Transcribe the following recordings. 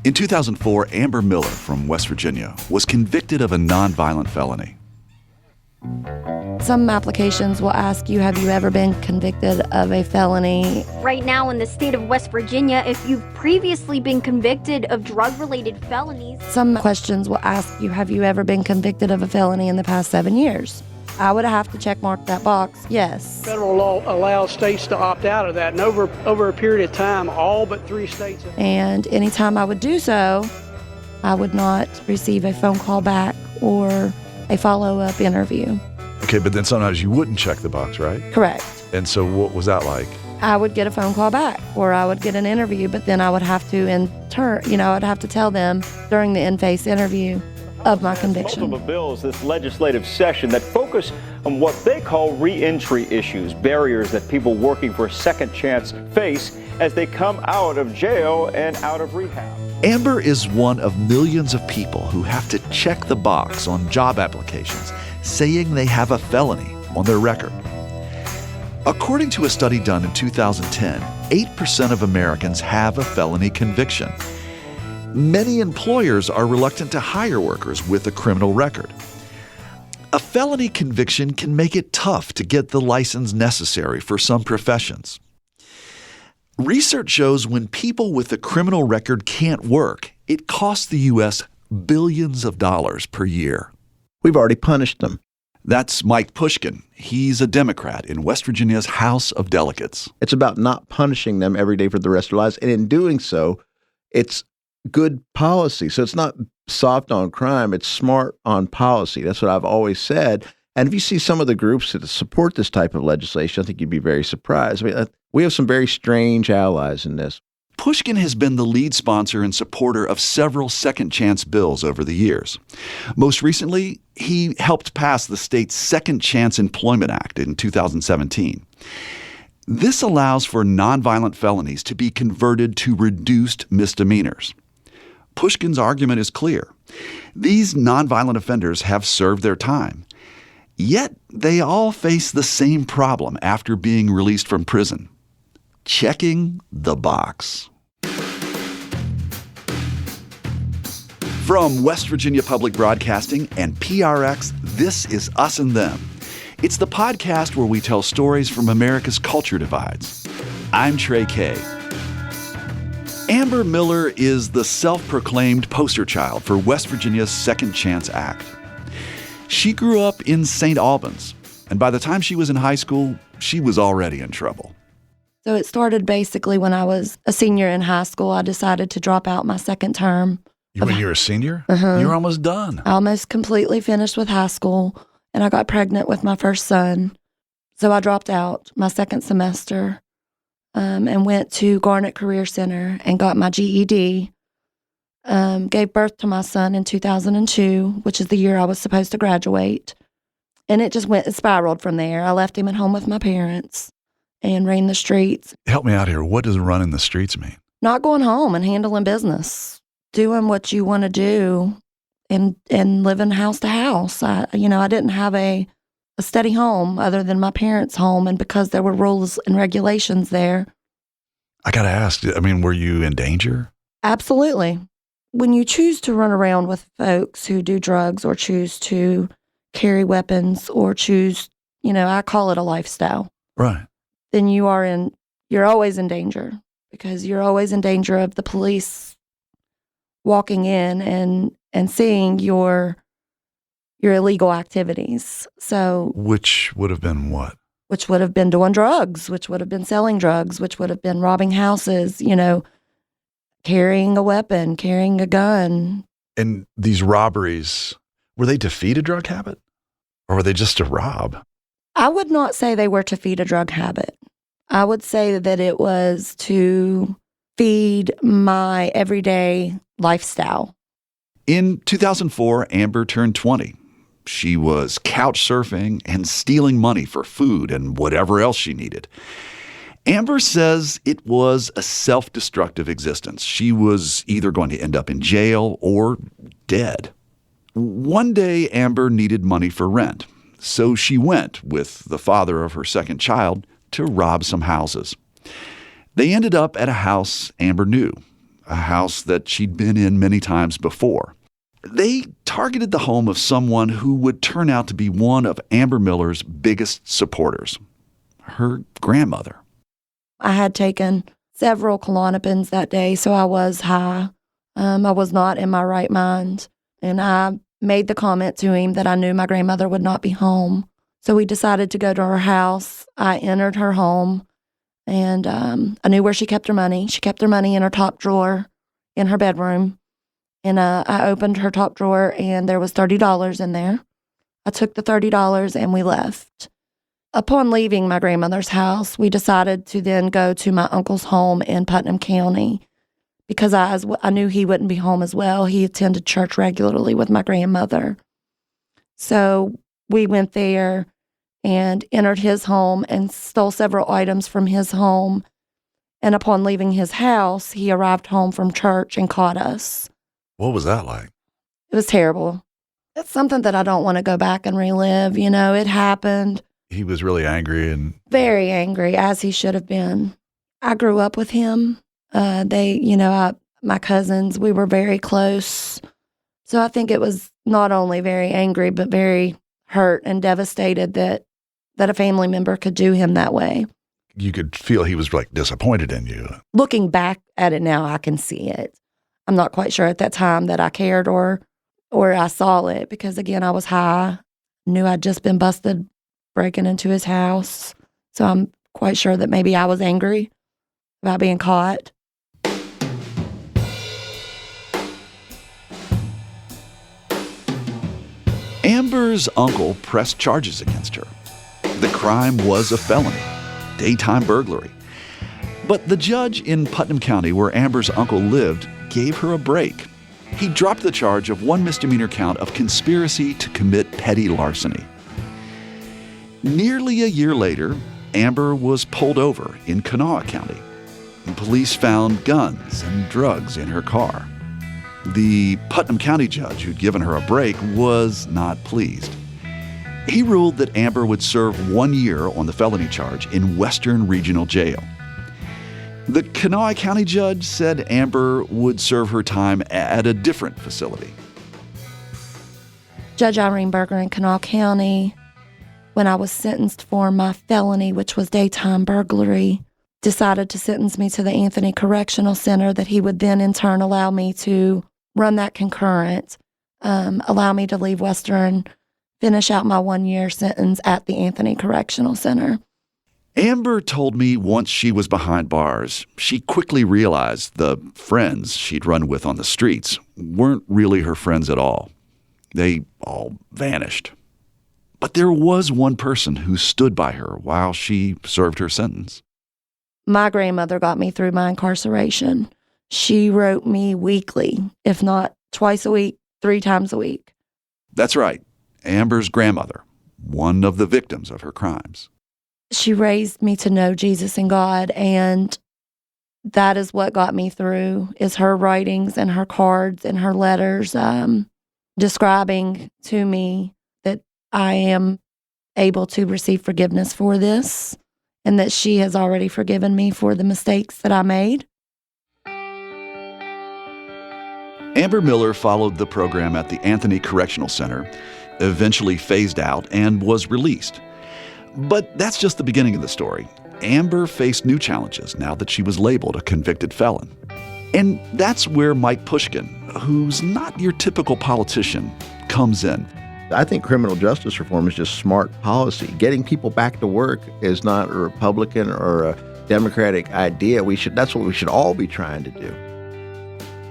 In 2004, Amber Miller from West Virginia was convicted of a nonviolent felony. Some applications will ask you, have you ever been convicted of a felony? Right now in the state of West Virginia, if you've previously been convicted of drug-related felonies. Some questions will ask you, have you ever been convicted of a felony in the past 7 years? I would have to check mark that box, yes. Federal law allows states to opt out of that, and over a period of time, all but 3 states have. And anytime I would do so, I would not receive a phone call back or a follow-up interview. Okay, but then sometimes you wouldn't check the box, right? Correct. And so what was that like? I would get a phone call back or I would get an interview, but then I would have to I'd have to tell them during the in-face interview of my conviction. Multiple bills this legislative session that focus on what they call re-entry issues, barriers that people working for a second chance face as they come out of jail and out of rehab. Amber is one of millions of people who have to check the box on job applications saying they have a felony on their record. According to a study done in 2010, 8% of Americans have a felony conviction. Many employers are reluctant to hire workers with a criminal record. A felony conviction can make it tough to get the license necessary for some professions. Research shows when people with a criminal record can't work, it costs the U.S. billions of dollars per year. We've already punished them. That's Mike Pushkin. He's a Democrat in West Virginia's House of Delegates. It's about not punishing them every day for the rest of their lives. And in doing so, it's good policy. So it's not soft on crime, it's smart on policy. That's what I've always said. And if you see some of the groups that support this type of legislation, I think you'd be very surprised. I mean, we have some very strange allies in this. Pushkin has been the lead sponsor and supporter of several second chance bills over the years. Most recently, he helped pass the state's Second Chance Employment Act in 2017. This allows for nonviolent felonies to be converted to reduced misdemeanors. Pushkin's argument is clear. These nonviolent offenders have served their time. Yet they all face the same problem after being released from prison: checking the box. From West Virginia Public Broadcasting and PRX, this is Us and Them. It's the podcast where we tell stories from America's culture divides. I'm Trey Kay. Amber Miller is the self-proclaimed poster child for West Virginia's Second Chance Act. She grew up in St. Albans, and by the time she was in high school, she was already in trouble. So it started basically when I was a senior in high school. I decided to drop out my second term. When you were a senior? Uh-huh. You were almost done. I almost completely finished with high school, and I got pregnant with my first son. So I dropped out my second semester and went to Garnet Career Center and got my GED. Gave birth to my son in 2002, which is the year I was supposed to graduate. And it spiraled from there. I left him at home with my parents and ran the streets. Help me out here. What does running the streets mean? Not going home and handling business, doing what you want to do and living house to house. I didn't have a steady home other than my parents' home. And because there were rules and regulations there. I got to ask, were you in danger? Absolutely. When you choose to run around with folks who do drugs or choose to carry weapons or choose, I call it a lifestyle. Right. Then you're always in danger because you're always in danger of the police walking in and seeing your illegal activities. So, which would have been what? Which would have been doing drugs, which would have been selling drugs, which would have been robbing houses, carrying a weapon, carrying a gun. And these robberies, were they to feed a drug habit or were they just to rob? I would not say they were to feed a drug habit. I would say that it was to feed my everyday lifestyle. In 2004, Amber turned 20. She was couch surfing and stealing money for food and whatever else she needed. Amber says it was a self-destructive existence. She was either going to end up in jail or dead. One day, Amber needed money for rent, so she went with the father of her second child to rob some houses. They ended up at a house Amber knew, a house that she'd been in many times before. They targeted the home of someone who would turn out to be one of Amber Miller's biggest supporters, her grandmother. I had taken several Klonopins that day, so I was high. I was not in my right mind. And I made the comment to him that I knew my grandmother would not be home. So we decided to go to her house. I entered her home, and I knew where she kept her money. She kept her money in her top drawer in her bedroom. And I opened her top drawer, and there was $30 in there. I took the $30 and we left. Upon leaving my grandmother's house, we decided to then go to my uncle's home in Putnam County because I knew he wouldn't be home as well. He attended church regularly with my grandmother. So we went there and entered his home and stole several items from his home. And upon leaving his house, he arrived home from church and caught us. What was that like? It was terrible. It's something that I don't want to go back and relive. You know, it happened. He was really angry and Very angry, as he should have been. I grew up with him. My cousins, we were very close. So I think it was not only very angry, but very hurt and devastated that a family member could do him that way. you could feel he was like disappointed in you. Looking back at it now, I can see it. I'm not quite sure at that time that I cared or I saw it because, again, I was high, knew I'd just been busted breaking into his house. So I'm quite sure that maybe I was angry about being caught. Amber's uncle pressed charges against her. The crime was a felony, daytime burglary. But the judge in Putnam County, where Amber's uncle lived, gave her a break. He dropped the charge of one misdemeanor count of conspiracy to commit petty larceny. Nearly a year later, Amber was pulled over in Kanawha County. Police found guns and drugs in her car. The Putnam County judge who'd given her a break was not pleased. He ruled that Amber would serve 1 year on the felony charge in Western Regional Jail. The Kanawha County judge said Amber would serve her time at a different facility. Judge Irene Berger in Kanawha County, when I was sentenced for my felony, which was daytime burglary, decided to sentence me to the Anthony Correctional Center, that he would then in turn allow me to run that concurrent, allow me to leave Western, finish out my 1 year sentence at the Anthony Correctional Center. Amber told me once she was behind bars, she quickly realized the friends she'd run with on the streets weren't really her friends at all. They all vanished. But there was one person who stood by her while she served her sentence. My grandmother got me through my incarceration. She wrote me weekly, if not twice a week, 3 times a week. That's right, Amber's grandmother, one of the victims of her crimes. She raised me to know Jesus and God, and that is what got me through, is her writings and her cards and her letters describing to me that I am able to receive forgiveness for this and that she has already forgiven me for the mistakes that I made. Amber Miller followed the program at the Anthony Correctional Center, eventually phased out, and was released. But that's just the beginning of the story. Amber faced new challenges now that she was labeled a convicted felon. And that's where Mike Pushkin, who's not your typical politician, comes in. I think criminal justice reform is just smart policy. Getting people back to work is not a Republican or a Democratic idea. That's what we should all be trying to do.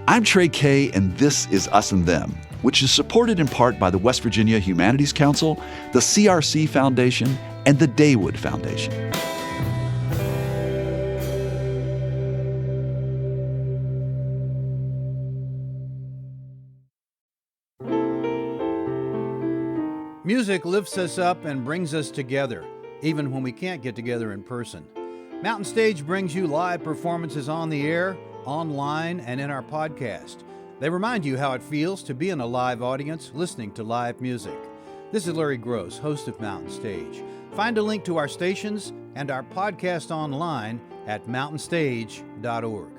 I'm Trey Kay, and this is Us and Them, which is supported in part by the West Virginia Humanities Council, the CRC Foundation, and the Daywood Foundation. Music lifts us up and brings us together, even when we can't get together in person. Mountain Stage brings you live performances on the air, online, and in our podcast. They remind you how it feels to be in a live audience listening to live music. This is Larry Gross, host of Mountain Stage. Find a link to our stations and our podcast online at mountainstage.org.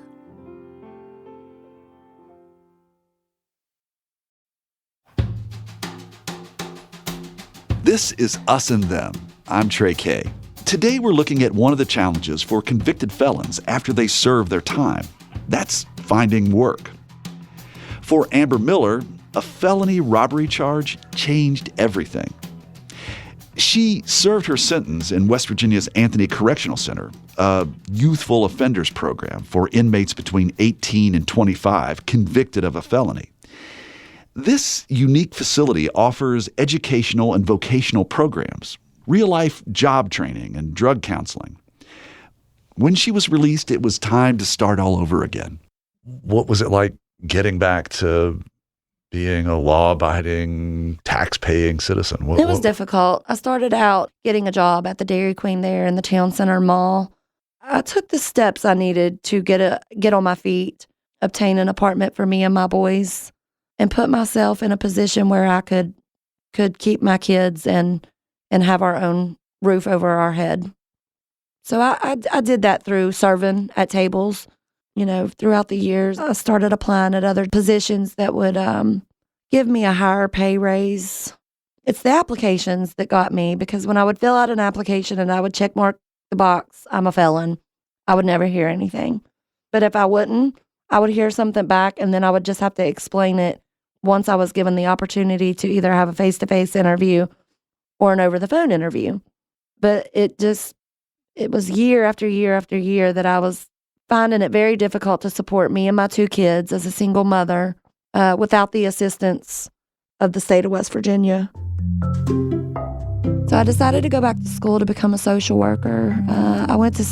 This is Us and Them. I'm Trey K. Today we're looking at one of the challenges for convicted felons after they serve their time. That's finding work. For Amber Miller, a felony robbery charge changed everything. She served her sentence in West Virginia's Anthony Correctional Center, a youthful offenders program for inmates between 18 and 25 convicted of a felony. This unique facility offers educational and vocational programs, real-life job training, and drug counseling. When she was released, it was time to start all over again. What was it like getting back to being a law-abiding, tax-paying citizen? It was difficult. I started out getting a job at the Dairy Queen there in the town center mall. I took the steps I needed to get on my feet, obtain an apartment for me and my boys, and put myself in a position where I could keep my kids and have our own roof over our head. So I did that through serving at tables. Throughout the years, I started applying at other positions that would give me a higher pay raise. It's the applications that got me, because when I would fill out an application and I would check mark the box, I'm a felon, I would never hear anything. But if I wouldn't, I would hear something back, and then I would just have to explain it once I was given the opportunity to either have a face-to-face interview or an over-the-phone interview. But it was year after year after year that I was finding it very difficult to support me and my 2 kids as a single mother without the assistance of the state of West Virginia. So I decided to go back to school to become a social worker. I went to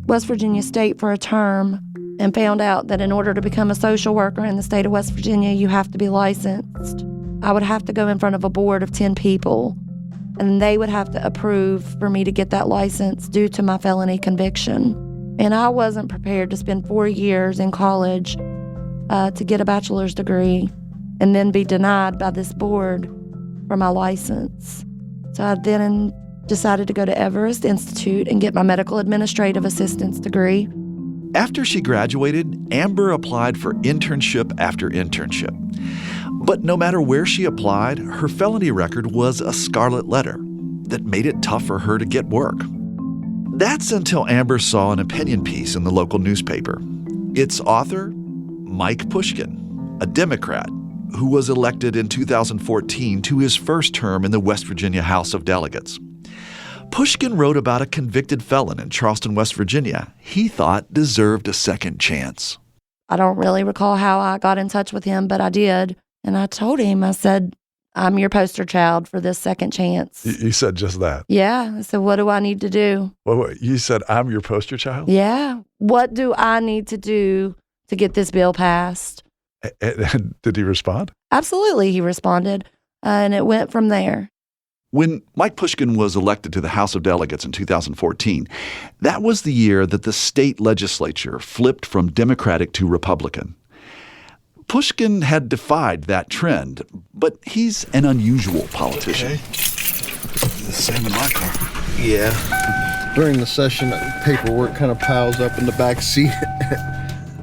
West Virginia State for a term and found out that in order to become a social worker in the state of West Virginia, you have to be licensed. I would have to go in front of a board of 10 people, and they would have to approve for me to get that license due to my felony conviction. And I wasn't prepared to spend 4 years in college to get a bachelor's degree and then be denied by this board for my license. So I then decided to go to Everest Institute and get my medical administrative assistance degree. After she graduated, Amber applied for internship after internship. But no matter where she applied, her felony record was a scarlet letter that made it tough for her to get work. That's until Amber saw an opinion piece in the local newspaper. Its author, Mike Pushkin, a Democrat who was elected in 2014 to his first term in the West Virginia House of Delegates. Pushkin wrote about a convicted felon in Charleston, West Virginia he thought deserved a second chance. I don't really recall how I got in touch with him, but I did. And I told him, I said, I'm your poster child for this second chance. You said just that? Yeah. I said, what do I need to do? Well, you said, I'm your poster child? Yeah. What do I need to do to get this bill passed? And did he respond? Absolutely, he responded. And it went from there. When Mike Pushkin was elected to the House of Delegates in 2014, that was the year that the state legislature flipped from Democratic to Republican. Pushkin had defied that trend, but he's an unusual politician. Okay. The same in my car. Yeah. During the session, paperwork kind of piles up in the back seat.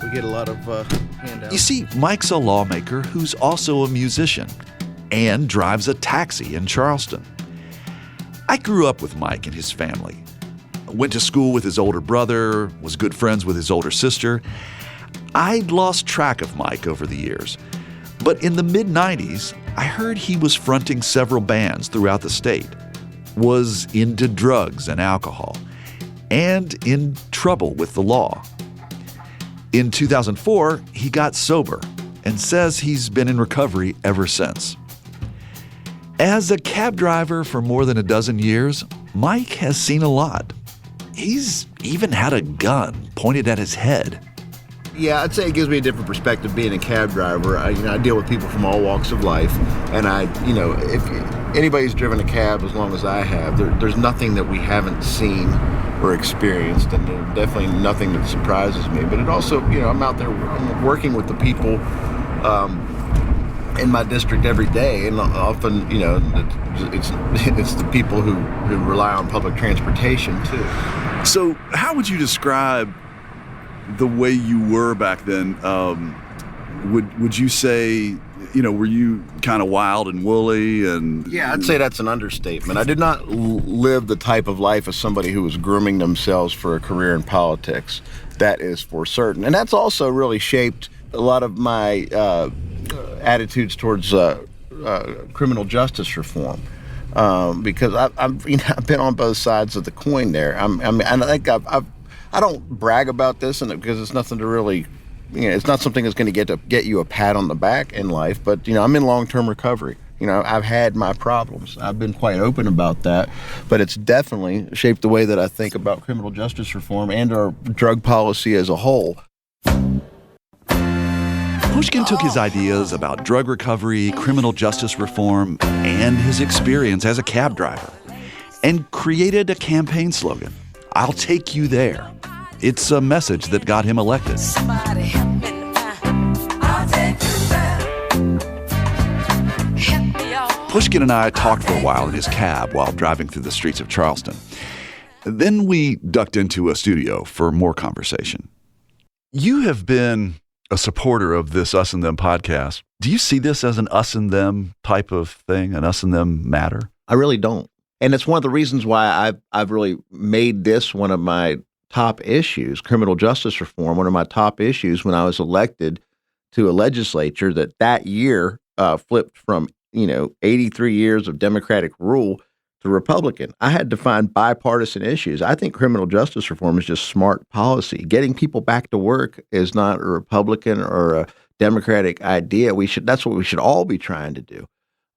We get a lot of handouts. You see, Mike's a lawmaker who's also a musician and drives a taxi in Charleston. I grew up with Mike and his family. Went to school with his older brother, was good friends with his older sister. I'd lost track of Mike over the years. But in the mid-90s, I heard he was fronting several bands throughout the state, was into drugs and alcohol, and in trouble with the law. In 2004, he got sober and says he's been in recovery ever since. As a cab driver for more than a dozen years, Mike has seen a lot. He's even had a gun pointed at his head. Yeah, I'd say it gives me a different perspective being a cab driver. I deal with people from all walks of life, and if anybody's driven a cab as long as I have, there's nothing that we haven't seen or experienced, and there's definitely nothing that surprises me. But it also, I'm out there working with the people in my district every day, and often, it's the people who rely on public transportation too. So how would you describe the way you were back then, would you say, were you kind of wild and woolly and? Yeah, I'd say that's an understatement. I did not live the type of life as somebody who was grooming themselves for a career in politics. That is for certain. And that's also really shaped a lot of my attitudes towards criminal justice reform. Because I've been on both sides of the coin there. And I think I don't brag about this, and because it's nothing to really, it's not something that's going to get you a pat on the back in life. But I'm in long-term recovery. I've had my problems. I've been quite open about that, but it's definitely shaped the way that I think about criminal justice reform and our drug policy as a whole. Pushkin took his ideas about drug recovery, criminal justice reform, and his experience as a cab driver and created a campaign slogan, "I'll take you there." It's a message that got him elected. Somebody help me now. I'll take you there. Help me out. Pushkin and I talked for a while in his cab while driving through the streets of Charleston. Then we ducked into a studio for more conversation. You have been a supporter of this Us and Them podcast. Do you see this as an us and them type of thing, an us and them matter? I really don't. And it's one of the reasons why I've really made this one of my top issues, criminal justice reform, one of my top issues when I was elected to a legislature that year flipped from, 83 years of Democratic rule to Republican. I had to find bipartisan issues. I think criminal justice reform is just smart policy. Getting people back to work is not a Republican or a Democratic idea. That's what we should all be trying to do.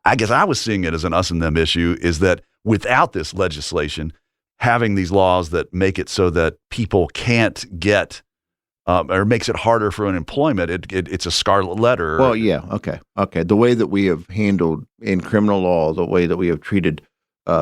I guess I was seeing it as an us and them issue, is that without this legislation, having these laws that make it so that people can't get or makes it harder for unemployment, it's a scarlet letter. Well, yeah, okay. The way that we have handled in criminal law, the way that we have treated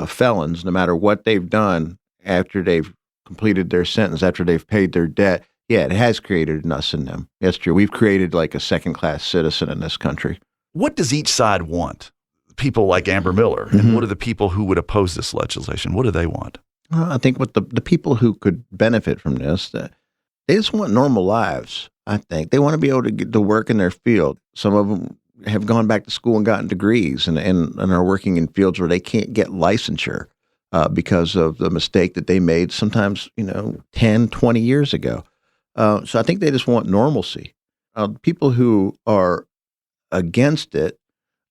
felons, no matter what they've done after they've completed their sentence, after they've paid their debt, yeah, it has created an us and them. That's true. We've created like a second-class citizen in this country. What does each side want? People like Amber Miller, and what are the people who would oppose this legislation? What do they want? I think what the people who could benefit from this, they just want normal lives, I think. They want to be able to get to work in their field. Some of them have gone back to school and gotten degrees and are working in fields where they can't get licensure because of the mistake that they made sometimes, 10, 20 years ago. So I think they just want normalcy. People who are against it,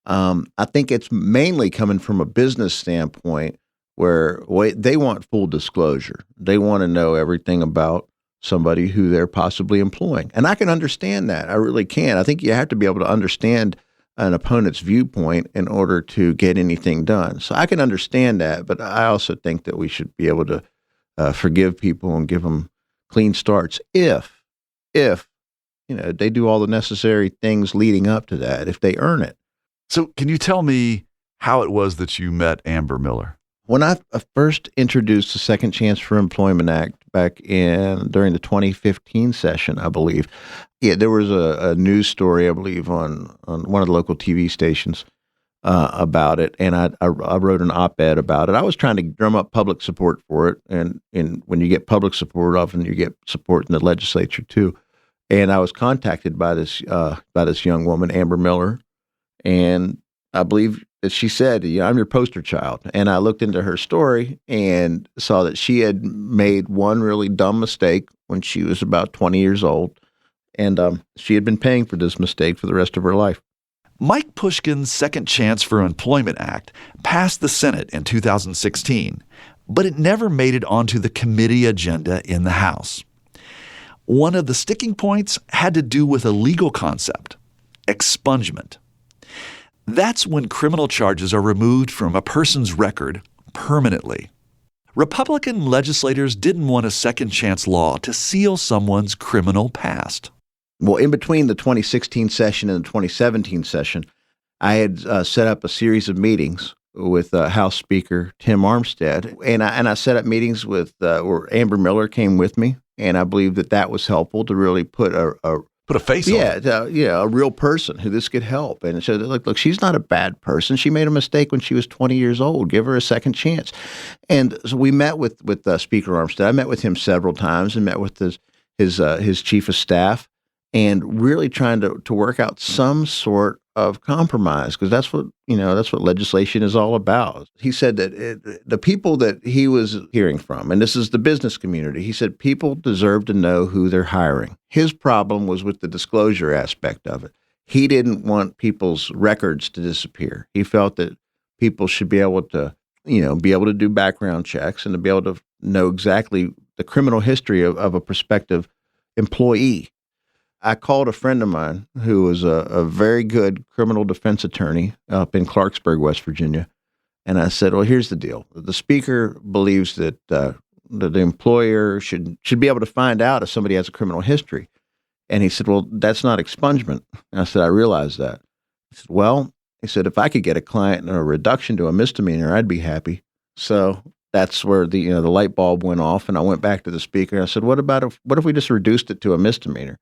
I think it's mainly coming from a business standpoint where they want full disclosure. They want to know everything about somebody who they're possibly employing. And I can understand that. I really can. I think you have to be able to understand an opponent's viewpoint in order to get anything done. So I can understand that, but I also think that we should be able to forgive people and give them clean starts if they do all the necessary things leading up to that, if they earn it. So can you tell me how it was that you met Amber Miller? When I first introduced the Second Chance for Employment Act back during the 2015 session, I believe, there was a news story, I believe, on one of the local TV stations about it, and I wrote an op-ed about it. I was trying to drum up public support for it, and when you get public support, often you get support in the legislature too. And I was contacted by this young woman, Amber Miller, and I believe that she said, I'm your poster child. And I looked into her story and saw that she had made one really dumb mistake when she was about 20 years old. And she had been paying for this mistake for the rest of her life. Mike Pushkin's Second Chance for Employment Act passed the Senate in 2016, but it never made it onto the committee agenda in the House. One of the sticking points had to do with a legal concept, expungement. That's when criminal charges are removed from a person's record permanently. Republican legislators didn't want a second chance law to seal someone's criminal past. Well, in between the 2016 session and the 2017 session, I had set up a series of meetings with House Speaker Tim Armstead, and I set up meetings with where Amber Miller came with me, and I believe that was helpful to really put a face on it. A real person who this could help. And so, look, she's not a bad person. She made a mistake when she was 20 years old. Give her a second chance. And so we met with Speaker Armstead. I met with him several times and met with his chief of staff. and really trying to work out some sort of compromise, because that's what legislation is all about. He said that the people that he was hearing from, and this is the business community, he said people deserve to know who they're hiring. His problem was with the disclosure aspect of it. He didn't want people's records to disappear. He felt that people should be able to do background checks and to be able to know exactly the criminal history of a prospective employee. I called a friend of mine who was a very good criminal defense attorney up in Clarksburg, West Virginia. And I said, well, here's the deal. The speaker believes that the employer should be able to find out if somebody has a criminal history. And he said, well, that's not expungement. And I said, I realize that. He said, well, if I could get a client a reduction to a misdemeanor, I'd be happy. So that's where the light bulb went off. And I went back to the speaker and I said, what if we just reduced it to a misdemeanor?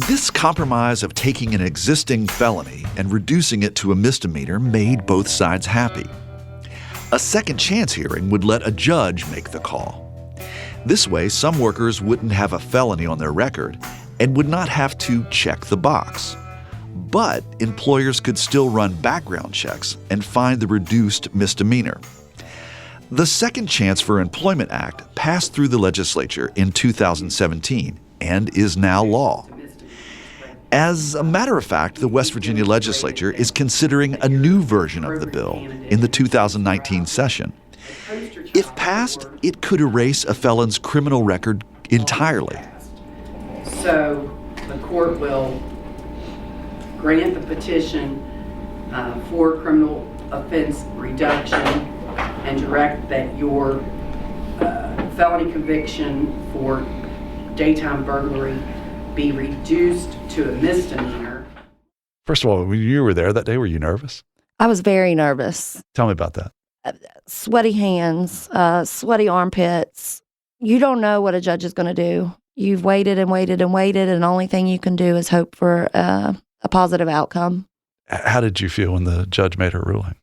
This compromise of taking an existing felony and reducing it to a misdemeanor made both sides happy. A second chance hearing would let a judge make the call. This way, some workers wouldn't have a felony on their record and would not have to check the box. But employers could still run background checks and find the reduced misdemeanor. The Second Chance for Employment Act passed through the legislature in 2017 and is now law. As a matter of fact, the West Virginia legislature is considering a new version of the bill in the 2019 session. If passed, it could erase a felon's criminal record entirely. So the court will grant the petition for criminal offense reduction and direct that your felony conviction for daytime burglary be reduced to a misdemeanor. First of all, when you were there that day, were you nervous? I was very nervous. Tell me about that. Sweaty hands, sweaty armpits. You don't know what a judge is going to do. You've waited and waited and waited, and the only thing you can do is hope for a positive outcome. How did you feel when the judge made her ruling?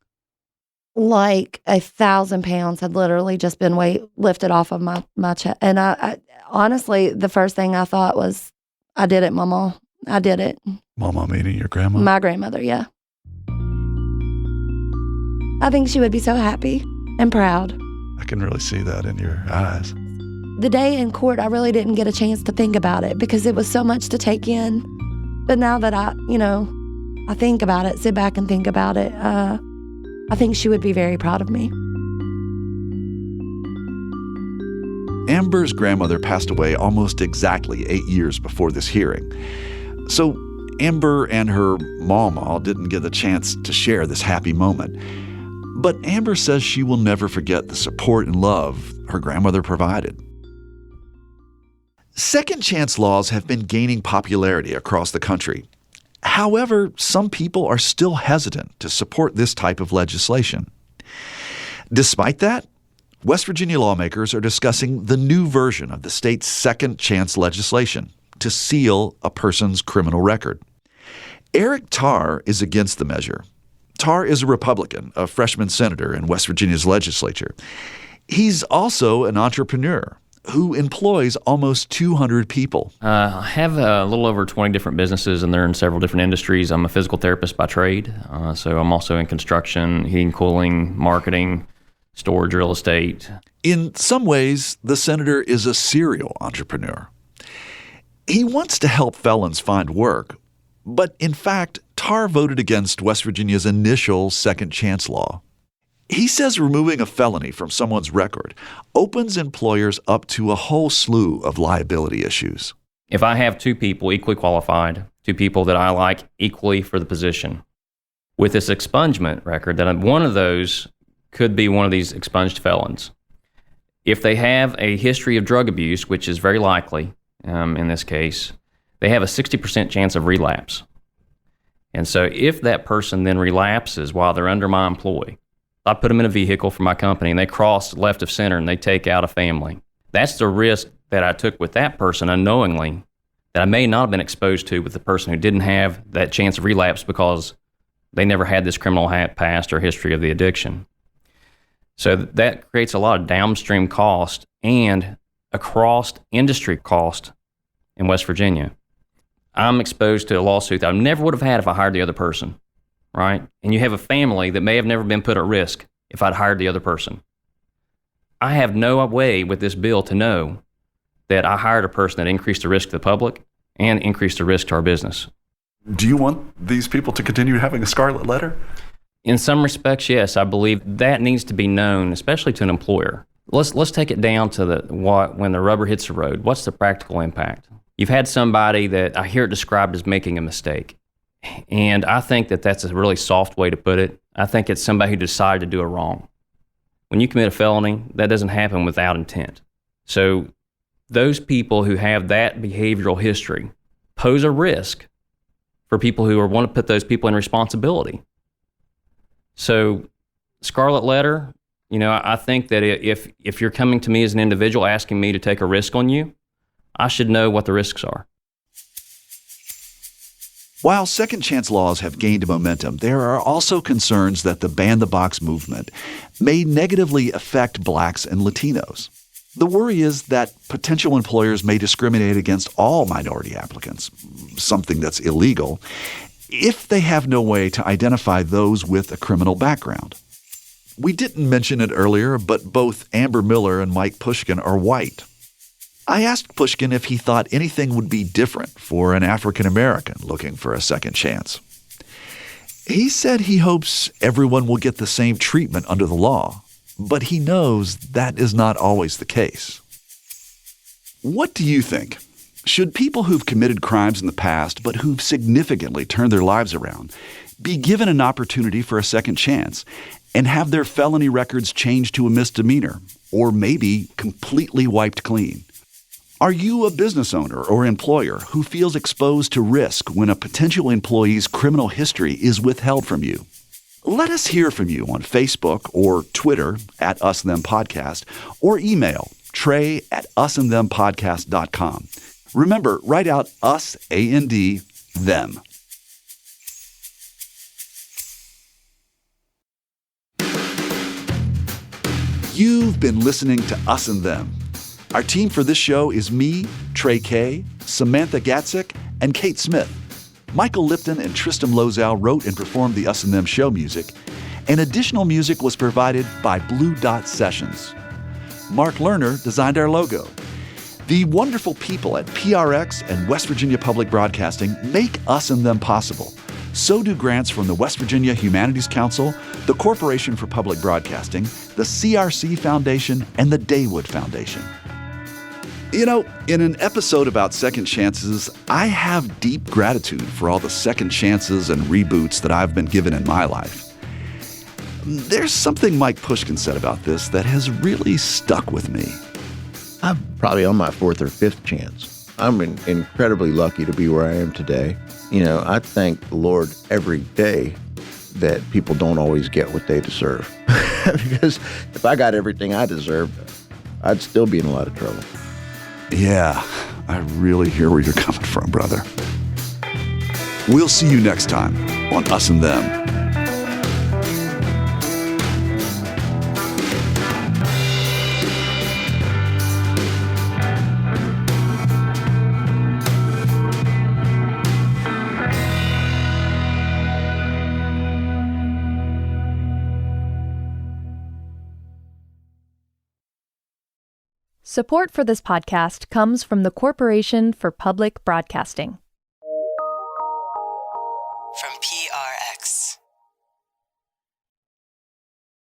Like 1,000 pounds had literally just been lifted off of my chest. And I honestly, the first thing I thought was, I did it, Mama. I did it. Mama meaning your grandma? My grandmother, yeah. I think she would be so happy and proud. I can really see that in your eyes. The day in court, I really didn't get a chance to think about it because it was so much to take in. But now that I think about it, sit back and think about it, I think she would be very proud of me. Amber's grandmother passed away almost exactly 8 years before this hearing. So Amber and her mama didn't get the chance to share this happy moment. But Amber says she will never forget the support and love her grandmother provided. Second chance laws have been gaining popularity across the country. However, some people are still hesitant to support this type of legislation. Despite that, West Virginia lawmakers are discussing the new version of the state's second chance legislation to seal a person's criminal record. Eric Tarr is against the measure. Tarr is a Republican, a freshman senator in West Virginia's legislature. He's also an entrepreneur who employs almost 200 people. I have a little over 20 different businesses, and they're in several different industries. I'm a physical therapist by trade, so I'm also in construction, heating, cooling, marketing, storage, real estate. In some ways, the senator is a serial entrepreneur. He wants to help felons find work, but in fact, Tarr voted against West Virginia's initial second chance law. He says removing a felony from someone's record opens employers up to a whole slew of liability issues. If I have two people equally qualified, two people that I like equally for the position, with this expungement record, then one of those could be one of these expunged felons. If they have a history of drug abuse, which is very likely in this case, they have a 60% chance of relapse. And so if that person then relapses while they're under my employ, I put them in a vehicle for my company and they cross left of center and they take out a family. That's the risk that I took with that person unknowingly that I may not have been exposed to with the person who didn't have that chance of relapse because they never had this criminal past or history of the addiction. So that creates a lot of downstream cost and across industry cost in West Virginia. I'm exposed to a lawsuit that I never would have had if I hired the other person, right? And you have a family that may have never been put at risk if I'd hired the other person. I have no way with this bill to know that I hired a person that increased the risk to the public and increased the risk to our business. Do you want these people to continue having a scarlet letter? In some respects, yes. I believe that needs to be known, especially to an employer. Let's take it down to when the rubber hits the road. What's the practical impact? You've had somebody that I hear it described as making a mistake. And I think that that's a really soft way to put it. I think it's somebody who decided to do a wrong. When you commit a felony, that doesn't happen without intent. So those people who have that behavioral history pose a risk for people who want to put those people in responsibility. So scarlet letter, I think that if you're coming to me as an individual asking me to take a risk on you, I should know what the risks are. While second chance laws have gained momentum, there are also concerns that the Ban the Box movement may negatively affect blacks and Latinos. The worry is that potential employers may discriminate against all minority applicants, something that's illegal, if they have no way to identify those with a criminal background. We didn't mention it earlier, but both Amber Miller and Mike Pushkin are white. I asked Pushkin if he thought anything would be different for an African American looking for a second chance. He said he hopes everyone will get the same treatment under the law, but he knows that is not always the case. What do you think? Should people who've committed crimes in the past but who've significantly turned their lives around be given an opportunity for a second chance and have their felony records changed to a misdemeanor or maybe completely wiped clean? Are you a business owner or employer who feels exposed to risk when a potential employee's criminal history is withheld from you? Let us hear from you on Facebook or Twitter at @UsAndThemPodcast or email Trey at usandthempodcast.com. Remember, write out us, A-N-D, them. You've been listening to Us and Them. Our team for this show is me, Trey K, Samantha Gatzik, and Kate Smith. Michael Lipton and Tristan Lozow wrote and performed the Us and Them show music, and additional music was provided by Blue Dot Sessions. Mark Lerner designed our logo. The wonderful people at PRX and West Virginia Public Broadcasting make Us and Them possible. So do grants from the West Virginia Humanities Council, the Corporation for Public Broadcasting, the CRC Foundation, and the Daywood Foundation. In an episode about second chances, I have deep gratitude for all the second chances and reboots that I've been given in my life. There's something Mike Pushkin said about this that has really stuck with me. I'm probably on my fourth or fifth chance. I'm incredibly lucky to be where I am today. I thank the Lord every day that people don't always get what they deserve. Because if I got everything I deserved, I'd still be in a lot of trouble. Yeah, I really hear where you're coming from, brother. We'll see you next time on Us and Them. Support for this podcast comes from the Corporation for Public Broadcasting. From PRX.